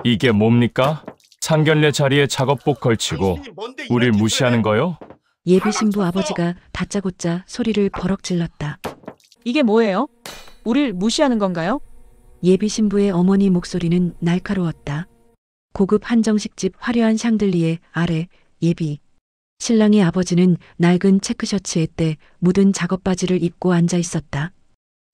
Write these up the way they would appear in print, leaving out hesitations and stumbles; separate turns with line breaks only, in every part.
이게 뭡니까? 상견례 자리에 작업복 걸치고 우릴 무시하는 거요?
예비 신부 아버지가 다짜고짜 소리를 버럭 질렀다.
이게 뭐예요? 우릴 무시하는 건가요?
예비 신부의 어머니 목소리는 날카로웠다. 고급 한정식집 화려한 샹들리에 아래 예비. 신랑의 아버지는 낡은 체크셔츠에 때 묻은 작업 바지를 입고 앉아 있었다.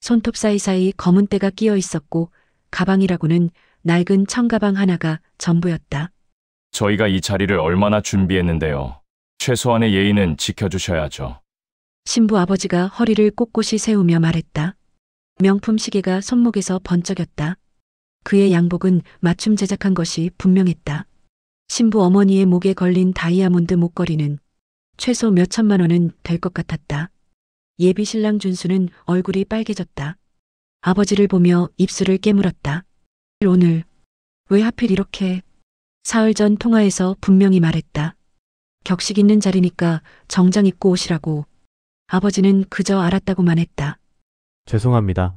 손톱 사이사이 검은 때가 끼어 있었고 가방이라고는 낡은 청가방 하나가 전부였다.
저희가 이 자리를 얼마나 준비했는데요. 최소한의 예의는 지켜주셔야죠.
신부 아버지가 허리를 꼿꼿이 세우며 말했다. 명품 시계가 손목에서 번쩍였다. 그의 양복은 맞춤 제작한 것이 분명했다. 신부 어머니의 목에 걸린 다이아몬드 목걸이는 최소 몇 천만 원은 될 것 같았다. 예비 신랑 준수는 얼굴이 빨개졌다. 아버지를 보며 입술을 깨물었다. 오늘 왜 하필 이렇게? 사흘 전 통화에서 분명히 말했다. 격식 있는 자리니까 정장 입고 오시라고. 아버지는 그저 알았다고만 했다.
죄송합니다.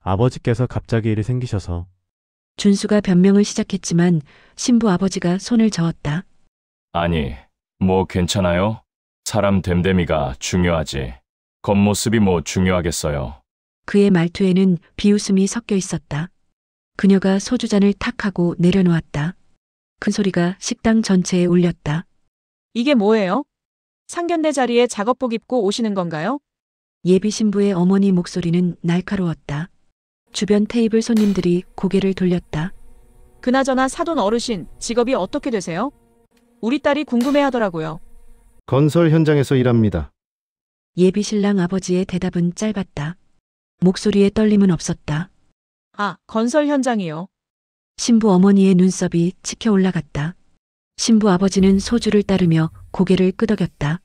아버지께서 갑자기 일이 생기셔서.
준수가 변명을 시작했지만 신부 아버지가 손을 저었다.
아니, 뭐 괜찮아요? 사람 됨됨이가 중요하지. 겉모습이 뭐 중요하겠어요.
그의 말투에는 비웃음이 섞여 있었다. 그녀가 소주잔을 탁 하고 내려놓았다. 큰 소리가 식당 전체에 울렸다.
이게 뭐예요? 상견례 자리에 작업복 입고 오시는 건가요?
예비 신부의 어머니 목소리는 날카로웠다. 주변 테이블 손님들이 고개를 돌렸다.
그나저나 사돈 어르신, 직업이 어떻게 되세요? 우리 딸이 궁금해하더라고요.
건설 현장에서 일합니다.
예비 신랑 아버지의 대답은 짧았다. 목소리에 떨림은 없었다.
아, 건설 현장이요.
신부 어머니의 눈썹이 치켜 올라갔다. 신부 아버지는 소주를 따르며 고개를 끄덕였다.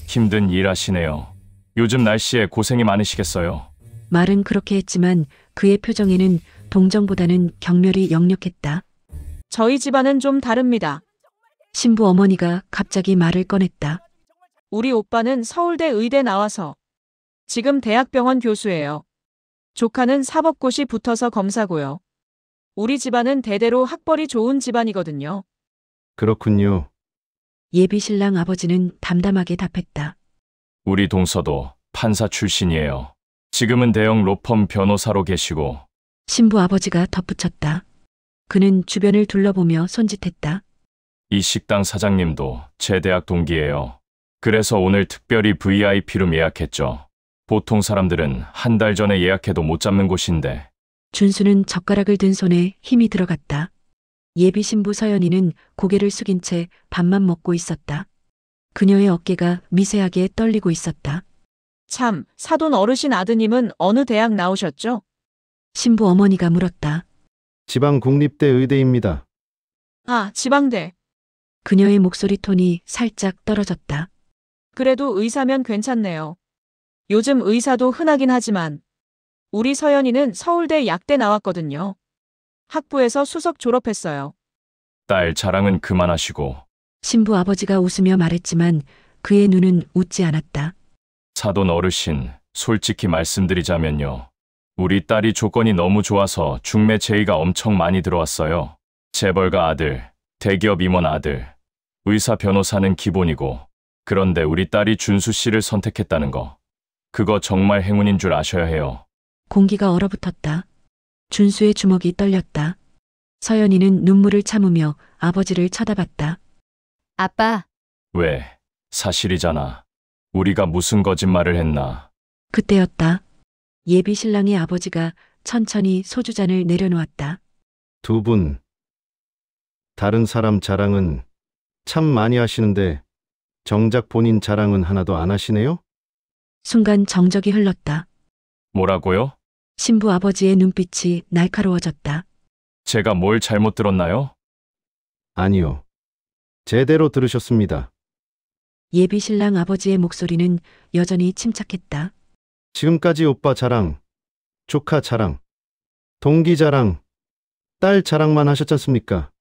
힘든 일 하시네요. 요즘 날씨에 고생이 많으시겠어요.
말은 그렇게 했지만 그의 표정에는 동정보다는 경멸이 역력했다.
저희 집안은 좀 다릅니다.
신부 어머니가 갑자기 말을 꺼냈다.
우리 오빠는 서울대 의대 나와서 지금 대학병원 교수예요. 조카는 사법고시 붙어서 검사고요. 우리 집안은 대대로 학벌이 좋은 집안이거든요.
그렇군요.
예비 신랑 아버지는 담담하게 답했다.
우리 동서도 판사 출신이에요. 지금은 대형 로펌 변호사로 계시고.
신부 아버지가 덧붙였다. 그는 주변을 둘러보며 손짓했다.
이 식당 사장님도 제 대학 동기예요. 그래서 오늘 특별히 VIP룸 예약했죠. 보통 사람들은 한 달 전에 예약해도 못 잡는 곳인데.
준수는 젓가락을 든 손에 힘이 들어갔다. 예비 신부 서연이는 고개를 숙인 채 밥만 먹고 있었다. 그녀의 어깨가 미세하게 떨리고 있었다.
참, 사돈 어르신 아드님은 어느 대학 나오셨죠?
신부 어머니가 물었다.
지방국립대 의대입니다.
아, 지방대.
그녀의 목소리 톤이 살짝 떨어졌다.
그래도 의사면 괜찮네요. 요즘 의사도 흔하긴 하지만 우리 서연이는 서울대 약대 나왔거든요. 학부에서 수석 졸업했어요.
딸 자랑은 그만하시고.
신부 아버지가 웃으며 말했지만 그의 눈은 웃지 않았다.
사돈 어르신, 솔직히 말씀드리자면요. 우리 딸이 조건이 너무 좋아서 중매 제의가 엄청 많이 들어왔어요. 재벌가 아들, 대기업 임원 아들, 의사 변호사는 기본이고. 그런데 우리 딸이 준수 씨를 선택했다는 거. 그거 정말 행운인 줄 아셔야 해요.
공기가 얼어붙었다. 준수의 주먹이 떨렸다. 서연이는 눈물을 참으며 아버지를 쳐다봤다.
아빠,
왜? 사실이잖아. 우리가 무슨 거짓말을 했나.
그때였다. 예비 신랑의 아버지가 천천히 소주잔을 내려놓았다.
두 분. 다른 사람 자랑은 참 많이 하시는데 정작 본인 자랑은 하나도 안 하시네요?
순간 정적이 흘렀다.
뭐라고요?
신부 아버지의 눈빛이 날카로워졌다.
제가 뭘 잘못 들었나요?
아니요. 제대로 들으셨습니다.
예비 신랑 아버지의 목소리는 여전히 침착했다.
지금까지 오빠 자랑, 조카 자랑, 동기 자랑, 딸 자랑만 하셨지 않습니까?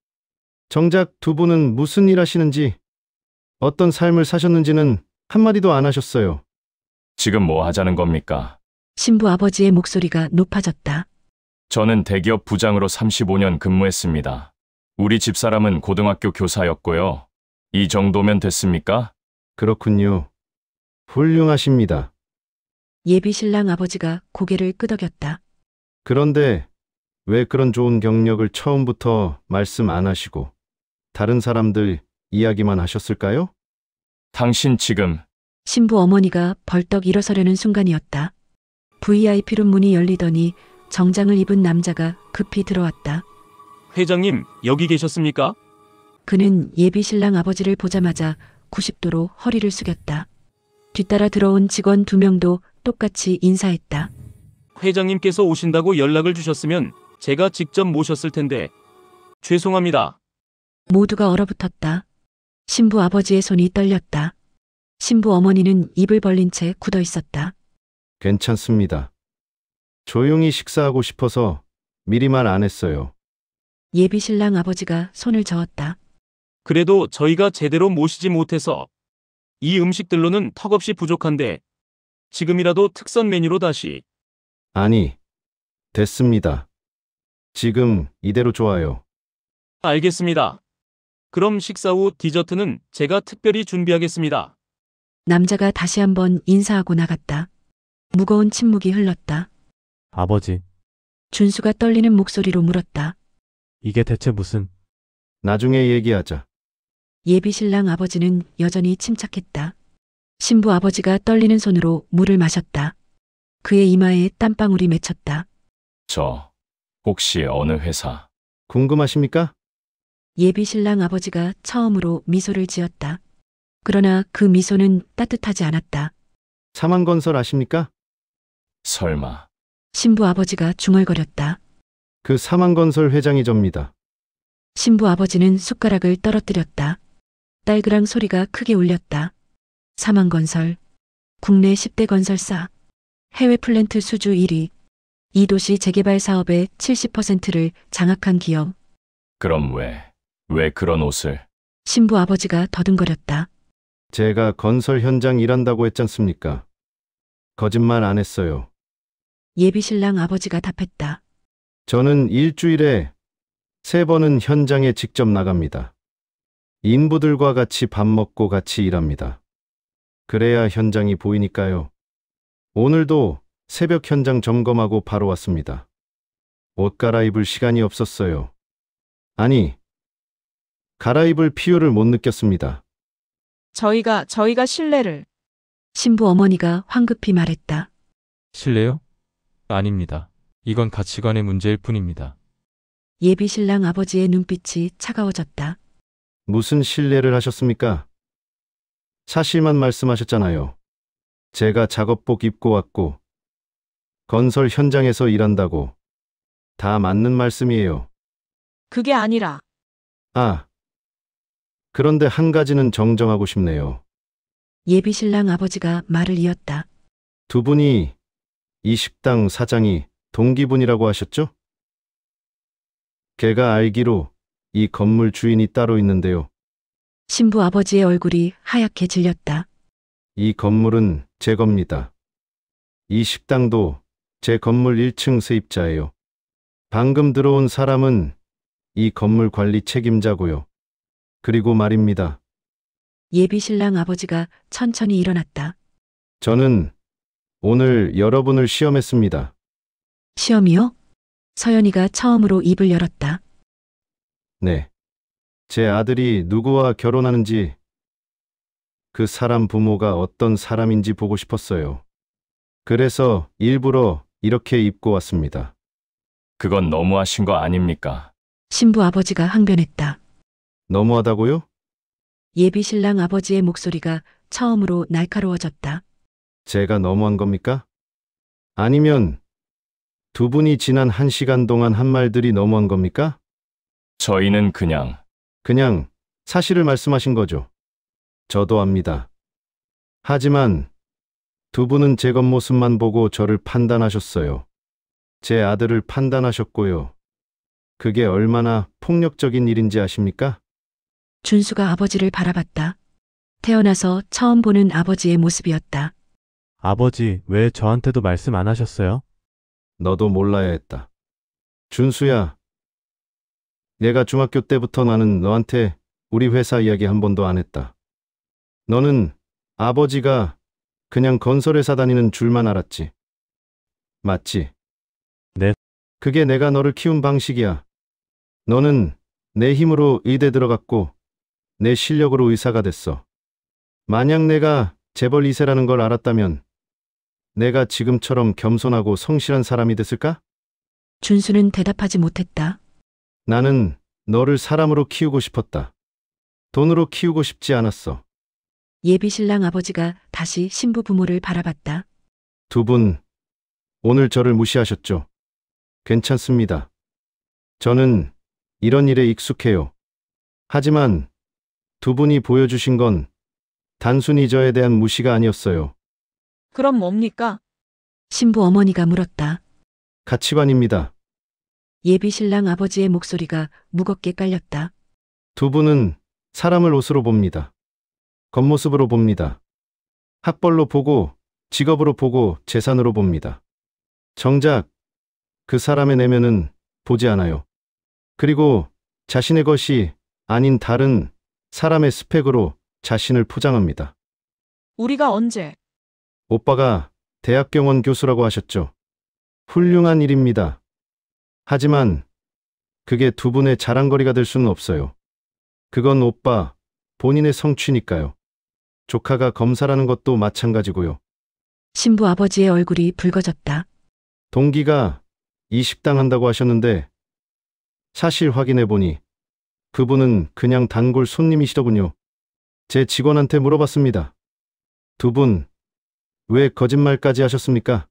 정작 두 분은 무슨 일 하시는지, 어떤 삶을 사셨는지는 한마디도 안 하셨어요.
지금 뭐 하자는 겁니까?
신부 아버지의 목소리가 높아졌다.
저는 대기업 부장으로 35년 근무했습니다. 우리 집사람은 고등학교 교사였고요. 이 정도면 됐습니까?
그렇군요. 훌륭하십니다.
예비 신랑 아버지가 고개를 끄덕였다.
그런데 왜 그런 좋은 경력을 처음부터 말씀 안 하시고 다른 사람들 이야기만 하셨을까요?
당신 지금
신부 어머니가 벌떡 일어서려는 순간이었다. VIP룸 문이 열리더니 정장을 입은 남자가 급히 들어왔다.
회장님, 여기 계셨습니까?
그는 예비 신랑 아버지를 보자마자 90도로 허리를 숙였다. 뒤따라 들어온 직원 2명도 똑같이 인사했다.
회장님께서 오신다고 연락을 주셨으면 제가 직접 모셨을 텐데. 죄송합니다.
모두가 얼어붙었다. 신부 아버지의 손이 떨렸다. 신부 어머니는 입을 벌린 채 굳어 있었다.
괜찮습니다. 조용히 식사하고 싶어서 미리 말 안 했어요.
예비 신랑 아버지가 손을 저었다.
그래도 저희가 제대로 모시지 못해서 이 음식들로는 턱없이 부족한데 지금이라도 특선 메뉴로 다시.
아니, 됐습니다. 지금 이대로 좋아요.
알겠습니다. 그럼 식사 후 디저트는 제가 특별히 준비하겠습니다.
남자가 다시 한번 인사하고 나갔다. 무거운 침묵이 흘렀다.
아버지,
준수가 떨리는 목소리로 물었다.
이게 대체 무슨...
나중에 얘기하자.
예비 신랑 아버지는 여전히 침착했다. 신부 아버지가 떨리는 손으로 물을 마셨다. 그의 이마에 땀방울이 맺혔다.
저 혹시 어느 회사?
궁금하십니까?
예비 신랑 아버지가 처음으로 미소를 지었다. 그러나 그 미소는 따뜻하지 않았다.
사만건설 아십니까?
설마
신부 아버지가 중얼거렸다.
그 사만건설 회장이 접니다.
신부 아버지는 숟가락을 떨어뜨렸다. 딸그랑 소리가 크게 울렸다. 사만건설, 국내 10대 건설사, 해외 플랜트 수주 1위, 이 도시 재개발 사업의 70%를 장악한 기업.
그럼 왜 그런 옷을?
신부 아버지가 더듬거렸다.
제가 건설 현장 일한다고 했잖습니까? 거짓말 안 했어요.
예비 신랑 아버지가 답했다.
저는 일주일에 3번은 현장에 직접 나갑니다. 인부들과 같이 밥 먹고 같이 일합니다. 그래야 현장이 보이니까요. 오늘도 새벽 현장 점검하고 바로 왔습니다. 옷 갈아입을 시간이 없었어요. 아니, 갈아입을 필요를 못 느꼈습니다.
저희가 신뢰를.
신부 어머니가 황급히 말했다.
실례요? 아닙니다. 이건 가치관의 문제일 뿐입니다.
예비 신랑 아버지의 눈빛이 차가워졌다.
무슨 신뢰를 하셨습니까? 사실만 말씀하셨잖아요. 제가 작업복 입고 왔고 건설 현장에서 일한다고. 다 맞는 말씀이에요.
그게 아니라
아, 그런데 한 가지는 정정하고 싶네요.
예비 신랑 아버지가 말을 이었다.
두 분이 이 식당 사장이 동기분이라고 하셨죠? 걔가 알기로 이 건물 주인이 따로 있는데요.
신부 아버지의 얼굴이 하얗게 질렸다.
이 건물은 제 겁니다. 이 식당도 제 건물 1층 세입자예요. 방금 들어온 사람은 이 건물 관리 책임자고요. 그리고 말입니다.
예비 신랑 아버지가 천천히 일어났다.
저는 오늘 여러분을 시험했습니다.
시험이요? 서연이가 처음으로 입을 열었다.
네. 제 아들이 누구와 결혼하는지, 그 사람 부모가 어떤 사람인지 보고 싶었어요. 그래서 일부러 이렇게 입고 왔습니다.
그건 너무하신 거 아닙니까?
신부 아버지가 항변했다.
너무하다고요?
예비 신랑 아버지의 목소리가 처음으로 날카로워졌다.
제가 너무한 겁니까? 아니면 두 분이 지난 1시간 동안 한 말들이 너무한 겁니까?
저희는 그냥
사실을 말씀하신 거죠. 저도 압니다. 하지만 두 분은 제 겉모습만 보고 저를 판단하셨어요. 제 아들을 판단하셨고요. 그게 얼마나 폭력적인 일인지 아십니까?
준수가 아버지를 바라봤다. 태어나서 처음 보는 아버지의 모습이었다.
아버지, 왜 저한테도 말씀 안 하셨어요?
너도 몰라야 했다. 준수야, 내가 중학교 때부터 나는 너한테 우리 회사 이야기 한 번도 안 했다. 너는 아버지가 그냥 건설회사 다니는 줄만 알았지. 맞지?
네.
그게 내가 너를 키운 방식이야. 너는 내 힘으로 의대 들어갔고 내 실력으로 의사가 됐어. 만약 내가 재벌 2세라는 걸 알았다면 내가 지금처럼 겸손하고 성실한 사람이 됐을까?
준수는 대답하지 못했다.
나는 너를 사람으로 키우고 싶었다. 돈으로 키우고 싶지 않았어.
예비 신랑 아버지가 다시 신부 부모를 바라봤다.
두 분, 오늘 저를 무시하셨죠? 괜찮습니다. 저는 이런 일에 익숙해요. 하지만 두 분이 보여주신 건 단순히 저에 대한 무시가 아니었어요.
그럼 뭡니까?
신부 어머니가 물었다.
가치관입니다.
예비 신랑 아버지의 목소리가 무겁게 깔렸다.
두 분은 사람을 옷으로 봅니다. 겉모습으로 봅니다. 학벌로 보고, 직업으로 보고, 재산으로 봅니다. 정작 그 사람의 내면은 보지 않아요. 그리고 자신의 것이 아닌 다른 사람의 스펙으로 자신을 포장합니다.
우리가 언제?
오빠가 대학병원 교수라고 하셨죠. 훌륭한 일입니다. 하지만 그게 두 분의 자랑거리가 될 수는 없어요. 그건 오빠 본인의 성취니까요. 조카가 검사라는 것도 마찬가지고요.
신부 아버지의 얼굴이 붉어졌다.
동기가 이식당한다고 하셨는데 사실 확인해 보니 그분은 그냥 단골 손님이시더군요. 제 직원한테 물어봤습니다. 두 분, 왜 거짓말까지 하셨습니까?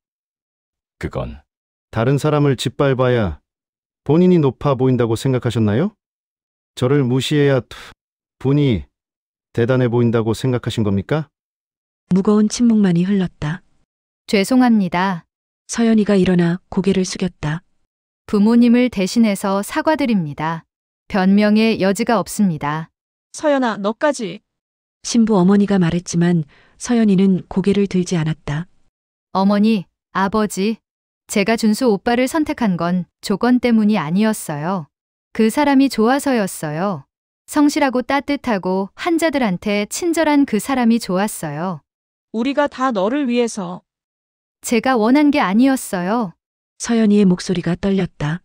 그건
다른 사람을 짓밟아야 본인이 높아 보인다고 생각하셨나요? 저를 무시해야 분이 대단해 보인다고 생각하신 겁니까?
무거운 침묵만이 흘렀다.
죄송합니다.
서연이가 일어나 고개를 숙였다.
부모님을 대신해서 사과드립니다. 변명의 여지가 없습니다.
서연아, 너까지.
신부 어머니가 말했지만 서연이는 고개를 들지 않았다.
어머니, 아버지, 제가 준수 오빠를 선택한 건 조건 때문이 아니었어요. 그 사람이 좋아서였어요. 성실하고 따뜻하고 환자들한테 친절한 그 사람이 좋았어요.
우리가 다 너를 위해서.
제가 원한 게 아니었어요.
서연이의 목소리가 떨렸다.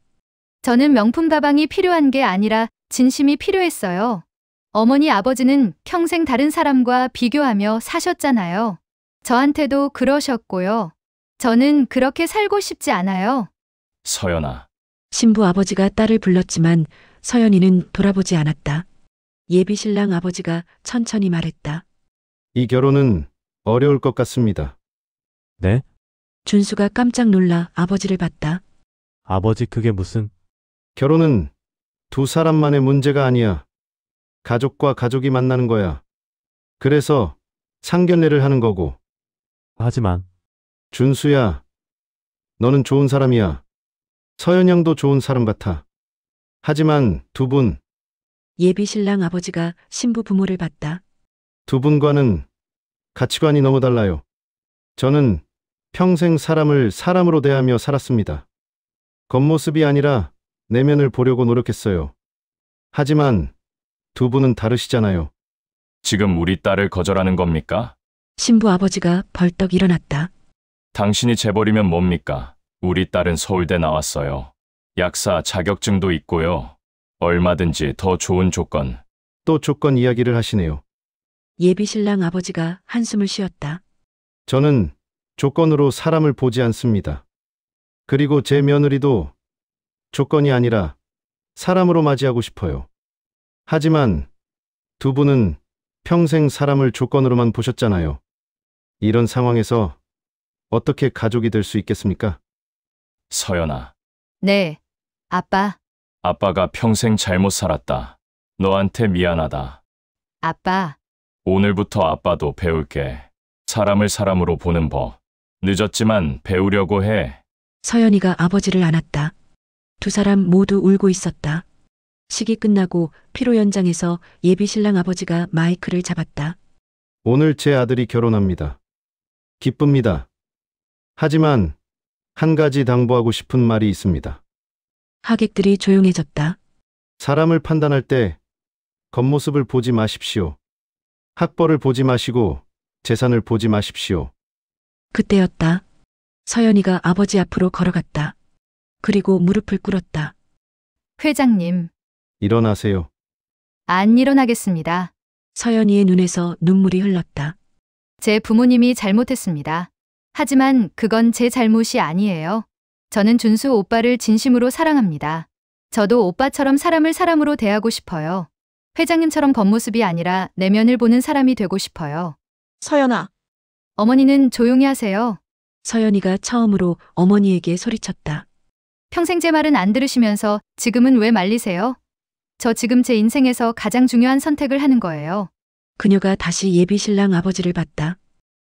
저는 명품 가방이 필요한 게 아니라 진심이 필요했어요. 어머니 아버지는 평생 다른 사람과 비교하며 사셨잖아요. 저한테도 그러셨고요. 저는 그렇게 살고 싶지 않아요.
서연아,
신부 아버지가 딸을 불렀지만 서연이는 돌아보지 않았다. 예비 신랑 아버지가 천천히 말했다.
이 결혼은 어려울 것 같습니다.
네?
준수가 깜짝 놀라 아버지를 봤다.
아버지 그게 무슨...
결혼은 두 사람만의 문제가 아니야. 가족과 가족이 만나는 거야. 그래서 상견례를 하는 거고.
하지만
준수야, 너는 좋은 사람이야. 서연 양도 좋은 사람 같아. 하지만 두 분,
예비 신랑 아버지가 신부 부모를 봤다.
두 분과는 가치관이 너무 달라요. 저는 평생 사람을 사람으로 대하며 살았습니다. 겉모습이 아니라 내면을 보려고 노력했어요. 하지만 두 분은 다르시잖아요.
지금 우리 딸을 거절하는 겁니까?
신부 아버지가 벌떡 일어났다.
당신이 재벌이면 뭡니까? 우리 딸은 서울대 나왔어요. 약사 자격증도 있고요. 얼마든지 더 좋은 조건.
또 조건 이야기를 하시네요.
예비 신랑 아버지가 한숨을 쉬었다.
저는 조건으로 사람을 보지 않습니다. 그리고 제 며느리도 조건이 아니라 사람으로 맞이하고 싶어요. 하지만 두 분은 평생 사람을 조건으로만 보셨잖아요. 이런 상황에서 어떻게 가족이 될 수 있겠습니까?
서연아,
네, 아빠,
아빠가 평생 잘못 살았다. 너한테 미안하다.
아빠,
오늘부터 아빠도 배울게. 사람을 사람으로 보는 법. 늦었지만 배우려고 해.
서연이가 아버지를 안았다. 두 사람 모두 울고 있었다. 식이 끝나고 피로 연장에서 예비 신랑 아버지가 마이크를 잡았다.
오늘 제 아들이 결혼합니다. 기쁩니다. 하지만 한 가지 당부하고 싶은 말이 있습니다.
하객들이 조용해졌다.
사람을 판단할 때 겉모습을 보지 마십시오. 학벌을 보지 마시고 재산을 보지 마십시오.
그때였다. 서연이가 아버지 앞으로 걸어갔다. 그리고 무릎을 꿇었다.
회장님,
일어나세요.
안 일어나겠습니다.
서연이의 눈에서 눈물이 흘렀다.
제 부모님이 잘못했습니다. 하지만 그건 제 잘못이 아니에요. 저는 준수 오빠를 진심으로 사랑합니다. 저도 오빠처럼 사람을 사람으로 대하고 싶어요. 회장님처럼 겉모습이 아니라 내면을 보는 사람이 되고 싶어요.
서연아,
어머니는 조용히 하세요.
서연이가 처음으로 어머니에게 소리쳤다.
평생 제 말은 안 들으시면서 지금은 왜 말리세요? 저 지금 제 인생에서 가장 중요한 선택을 하는 거예요.
그녀가 다시 예비 신랑 아버지를 봤다.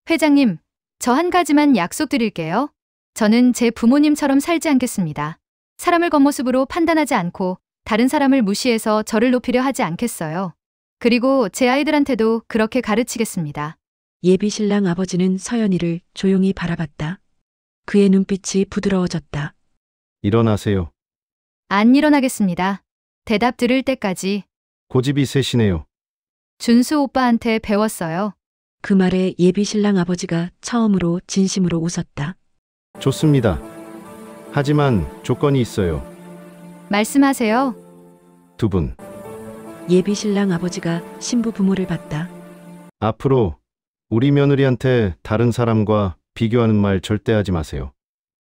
회장님, 저 한 가지만 약속드릴게요. 저는 제 부모님처럼 살지 않겠습니다. 사람을 겉모습으로 판단하지 않고 다른 사람을 무시해서 저를 높이려 하지 않겠어요. 그리고 제 아이들한테도 그렇게 가르치겠습니다.
예비 신랑 아버지는 서연이를 조용히 바라봤다. 그의 눈빛이 부드러워졌다.
일어나세요.
안 일어나겠습니다. 대답 들을 때까지.
고집이 세시네요.
준수 오빠한테 배웠어요.
그 말에 예비 신랑 아버지가 처음으로 진심으로 웃었다.
좋습니다. 하지만 조건이 있어요.
말씀하세요.
두 분,
예비 신랑 아버지가 신부 부모를 봤다.
앞으로 우리 며느리한테 다른 사람과 비교하는 말 절대 하지 마세요.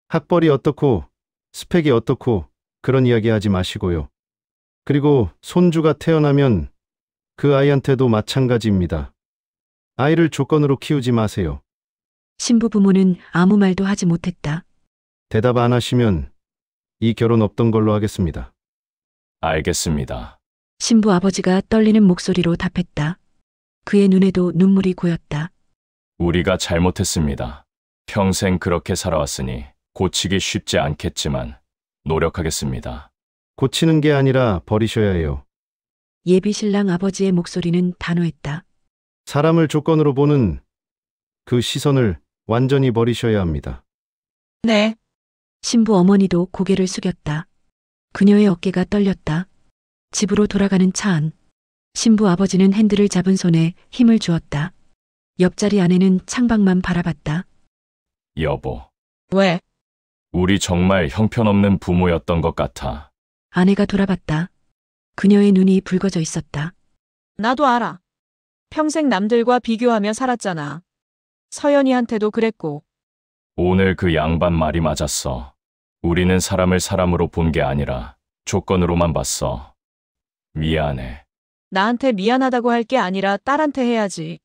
학벌이 어떻고 스펙이 어떻고 그런 이야기 하지 마시고요. 그리고 손주가 태어나면 그 아이한테도 마찬가지입니다. 아이를 조건으로 키우지 마세요.
신부 부모는 아무 말도 하지 못했다.
대답 안 하시면 이 결혼 없던 걸로 하겠습니다.
알겠습니다.
신부 아버지가 떨리는 목소리로 답했다. 그의 눈에도 눈물이 고였다.
우리가 잘못했습니다. 평생 그렇게 살아왔으니 고치기 쉽지 않겠지만 노력하겠습니다.
고치는 게 아니라 버리셔야 해요.
예비 신랑 아버지의 목소리는 단호했다.
사람을 조건으로 보는 그 시선을 완전히 버리셔야 합니다.
네.
신부 어머니도 고개를 숙였다. 그녀의 어깨가 떨렸다. 집으로 돌아가는 차 안. 신부 아버지는 핸들을 잡은 손에 힘을 주었다. 옆자리 아내는 창밖만 바라봤다.
여보,
왜?
우리 정말 형편없는 부모였던 것 같아.
아내가 돌아봤다. 그녀의 눈이 붉어져 있었다.
나도 알아. 평생 남들과 비교하며 살았잖아. 서연이한테도 그랬고.
오늘 그 양반 말이 맞았어. 우리는 사람을 사람으로 본 게 아니라 조건으로만 봤어. 미안해.
나한테 미안하다고 할 게 아니라 딸한테 해야지.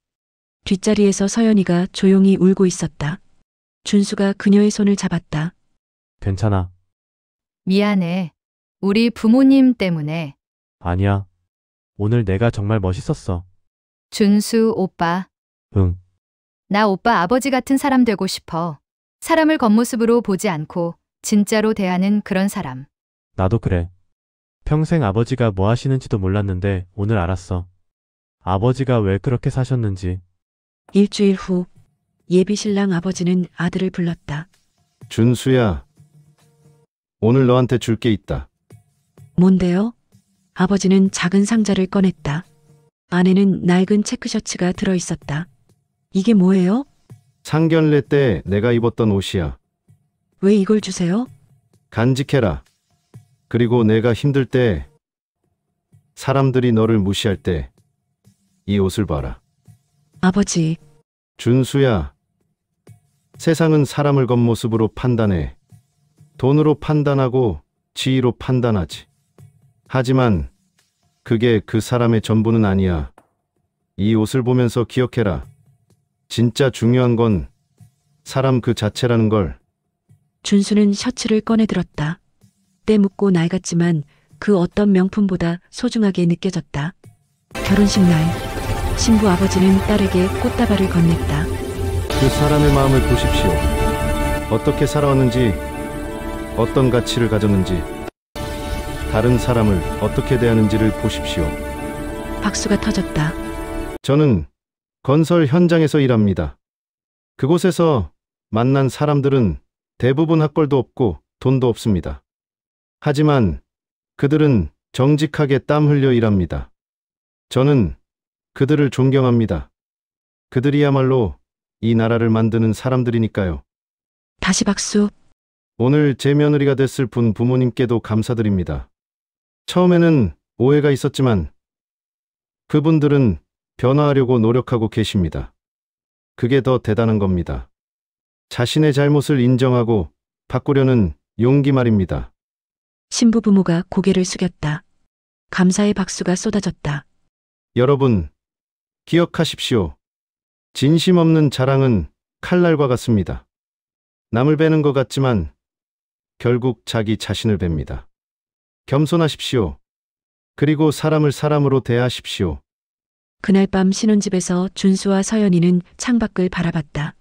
뒷자리에서 서연이가 조용히 울고 있었다. 준수가 그녀의 손을 잡았다.
괜찮아.
미안해. 우리 부모님 때문에.
아니야. 오늘 내가 정말 멋있었어.
준수 오빠.
응.
나 오빠 아버지 같은 사람 되고 싶어. 사람을 겉모습으로 보지 않고 진짜로 대하는 그런 사람.
나도 그래. 평생 아버지가 뭐 하시는지도 몰랐는데 오늘 알았어. 아버지가 왜 그렇게 사셨는지.
일주일 후 예비 신랑 아버지는 아들을 불렀다.
준수야, 오늘 너한테 줄 게 있다.
뭔데요? 아버지는 작은 상자를 꺼냈다. 안에는 낡은 체크셔츠가 들어있었다. 이게 뭐예요?
상견례 때 내가 입었던 옷이야.
왜 이걸 주세요?
간직해라. 그리고 내가 힘들 때, 사람들이 너를 무시할 때, 이 옷을 봐라.
아버지,
준수야, 세상은 사람을 겉모습으로 판단해. 돈으로 판단하고 지위로 판단하지. 하지만 그게 그 사람의 전부는 아니야. 이 옷을 보면서 기억해라. 진짜 중요한 건 사람 그 자체라는 걸.
준수는 셔츠를 꺼내 들었다. 때 묻고 낡았지만 그 어떤 명품보다 소중하게 느껴졌다. 결혼식 날, 신부 아버지는 딸에게 꽃다발을 건넸다.
그 사람의 마음을 보십시오. 어떻게 살아왔는지, 어떤 가치를 가졌는지, 다른 사람을 어떻게 대하는지를 보십시오.
박수가 터졌다.
저는 건설 현장에서 일합니다. 그곳에서 만난 사람들은 대부분 학벌도 없고 돈도 없습니다. 하지만 그들은 정직하게 땀 흘려 일합니다. 저는 그들을 존경합니다. 그들이야말로 이 나라를 만드는 사람들이니까요.
다시 박수.
오늘 제 며느리가 됐을 분 부모님께도 감사드립니다. 처음에는 오해가 있었지만 그분들은 변화하려고 노력하고 계십니다. 그게 더 대단한 겁니다. 자신의 잘못을 인정하고 바꾸려는 용기 말입니다.
신부 부모가 고개를 숙였다. 감사의 박수가 쏟아졌다.
여러분, 기억하십시오. 진심 없는 자랑은 칼날과 같습니다. 남을 베는 것 같지만 결국 자기 자신을 뱁니다. 겸손하십시오. 그리고 사람을 사람으로 대하십시오.
그날 밤 신혼집에서 준수와 서연이는 창밖을 바라봤다.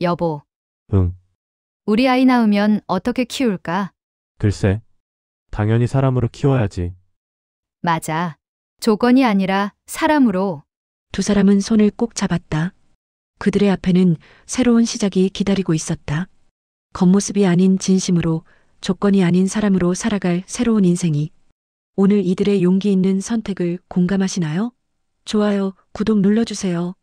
여보,
응,
우리 아이 낳으면 어떻게 키울까?
글쎄. 당연히 사람으로 키워야지.
맞아. 조건이 아니라 사람으로.
두 사람은 손을 꼭 잡았다. 그들의 앞에는 새로운 시작이 기다리고 있었다. 겉모습이 아닌 진심으로, 조건이 아닌 사람으로 살아갈 새로운 인생이. 오늘 이들의 용기 있는 선택을 공감하시나요? 좋아요, 구독 눌러주세요.